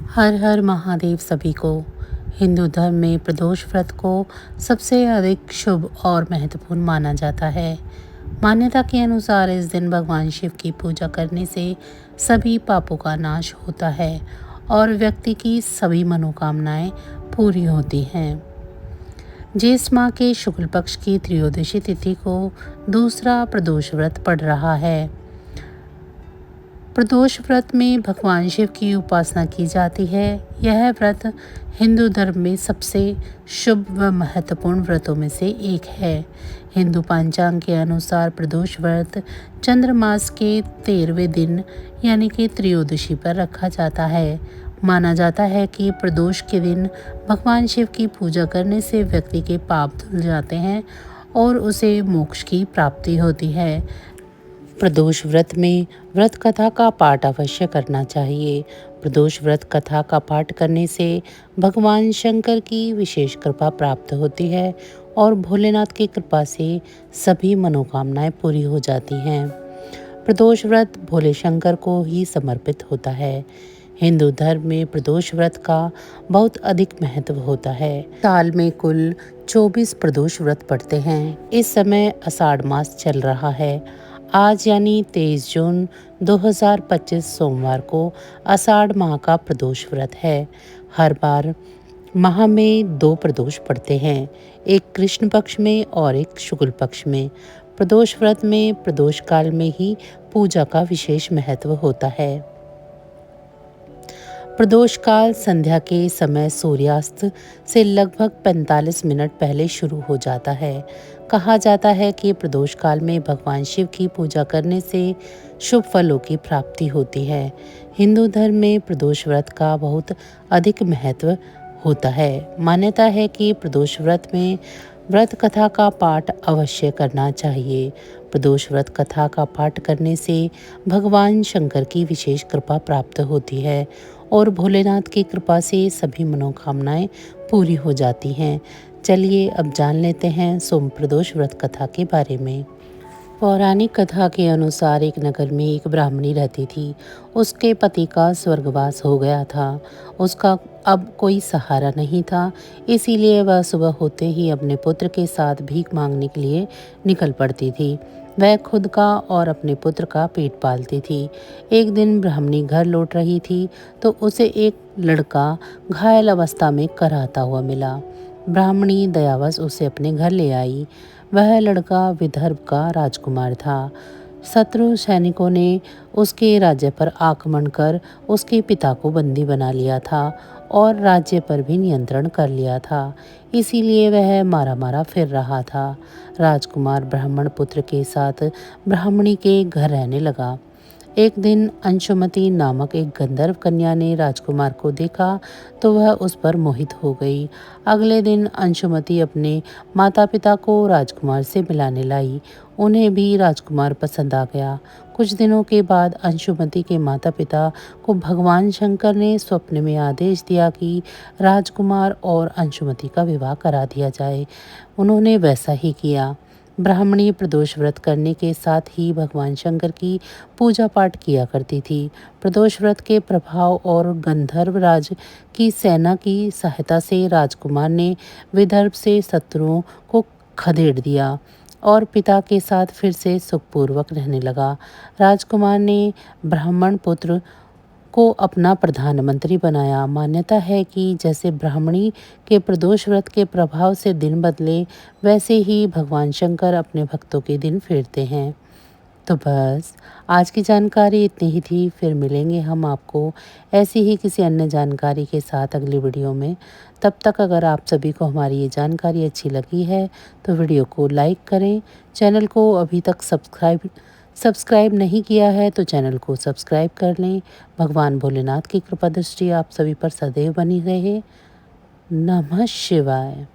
हर हर महादेव सभी को। हिंदू धर्म में प्रदोष व्रत को सबसे अधिक शुभ और महत्वपूर्ण माना जाता है। मान्यता के अनुसार इस दिन भगवान शिव की पूजा करने से सभी पापों का नाश होता है और व्यक्ति की सभी मनोकामनाएं पूरी होती हैं। ज्येष्ठ माह के शुक्ल पक्ष की त्रयोदशी तिथि को दूसरा प्रदोष व्रत पड़ रहा है। प्रदोष व्रत में भगवान शिव की उपासना की जाती है। यह व्रत हिंदू धर्म में सबसे शुभ व महत्वपूर्ण व्रतों में से एक है। हिंदू पंचांग के अनुसार प्रदोष व्रत चंद्रमास के 13वें दिन यानी कि त्रयोदशी पर रखा जाता है। माना जाता है कि प्रदोष के दिन भगवान शिव की पूजा करने से व्यक्ति के पाप धुल जाते हैं और उसे मोक्ष की प्राप्ति होती है। प्रदोष व्रत में व्रत कथा का पाठ अवश्य करना चाहिए। प्रदोष व्रत कथा का पाठ करने से भगवान शंकर की विशेष कृपा प्राप्त होती है और भोलेनाथ की कृपा से सभी मनोकामनाएं पूरी हो जाती हैं। प्रदोष व्रत भोले शंकर को ही समर्पित होता है। हिंदू धर्म में प्रदोष व्रत का बहुत अधिक महत्व होता है। साल में कुल 24 प्रदोष व्रत पड़ते हैं। इस समय आषाढ़ मास चल रहा है। आज यानी 23 जून 2025 सोमवार को आषाढ़ माह का प्रदोष व्रत है। हर बार माह में 2 प्रदोष पड़ते हैं, एक कृष्ण पक्ष में और एक शुक्ल पक्ष में। प्रदोष व्रत में प्रदोष काल में ही पूजा का विशेष महत्व होता है। प्रदोष काल संध्या के समय सूर्यास्त से लगभग 45 मिनट पहले शुरू हो जाता है। कहा जाता है कि प्रदोष काल में भगवान शिव की पूजा करने से शुभ फलों की प्राप्ति होती है। हिंदू धर्म में प्रदोष व्रत का बहुत अधिक महत्व होता है। मान्यता है कि प्रदोष व्रत में व्रत कथा का पाठ अवश्य करना चाहिए। प्रदोष व्रत कथा का पाठ करने से भगवान शंकर की विशेष कृपा प्राप्त होती है और भोलेनाथ की कृपा से सभी मनोकामनाएं पूरी हो जाती हैं। चलिए अब जान लेते हैं सोम प्रदोष व्रत कथा के बारे में। पौराणिक कथा के अनुसार एक नगर में एक ब्राह्मणी रहती थी। उसके पति का स्वर्गवास हो गया था। उसका अब कोई सहारा नहीं था, इसीलिए वह सुबह होते ही अपने पुत्र के साथ भीख मांगने के लिए निकल पड़ती थी। वह खुद का और अपने पुत्र का पेट पालती थी। एक दिन ब्राह्मणी घर लौट रही थी तो उसे एक लड़का घायल अवस्था में कराहता हुआ मिला। ब्राह्मणी दयावश उसे अपने घर ले आई। वह लड़का विदर्भ का राजकुमार था। शत्रु सैनिकों ने उसके राज्य पर आक्रमण कर उसके पिता को बंदी बना लिया था और राज्य पर भी नियंत्रण कर लिया था। इसीलिए वह मारा मारा फिर रहा था। राजकुमार ब्राह्मण पुत्र के साथ ब्राह्मणी के घर रहने लगा। एक दिन अंशुमति नामक एक गंधर्व कन्या ने राजकुमार को देखा तो वह उस पर मोहित हो गई। अगले दिन अंशुमति अपने माता पिता को राजकुमार से मिलाने लाई। उन्हें भी राजकुमार पसंद आ गया। कुछ दिनों के बाद अंशुमति के माता पिता को भगवान शंकर ने स्वप्न में आदेश दिया कि राजकुमार और अंशुमति का विवाह करा दिया जाए। उन्होंने वैसा ही किया। ब्राह्मणी प्रदोष व्रत करने के साथ ही भगवान शंकर की पूजा पाठ किया करती थी। प्रदोष व्रत के प्रभाव और गंधर्व राज की सेना की सहायता से राजकुमार ने विदर्भ से शत्रुओं को खदेड़ दिया और पिता के साथ फिर से सुखपूर्वक रहने लगा। राजकुमार ने ब्राह्मण पुत्र को अपना प्रधानमंत्री बनाया। मान्यता है कि जैसे ब्राह्मणी के प्रदोष व्रत के प्रभाव से दिन बदले, वैसे ही भगवान शंकर अपने भक्तों के दिन फेरते हैं। तो बस आज की जानकारी इतनी ही थी। फिर मिलेंगे हम आपको ऐसी ही किसी अन्य जानकारी के साथ अगली वीडियो में। तब तक अगर आप सभी को हमारी ये जानकारी अच्छी लगी है तो वीडियो को लाइक करें। चैनल को अभी तक सब्सक्राइब नहीं किया है तो चैनल को सब्सक्राइब कर लें। भगवान भोलेनाथ की कृपा दृष्टि आप सभी पर सदैव बनी रहे। नमः शिवाय।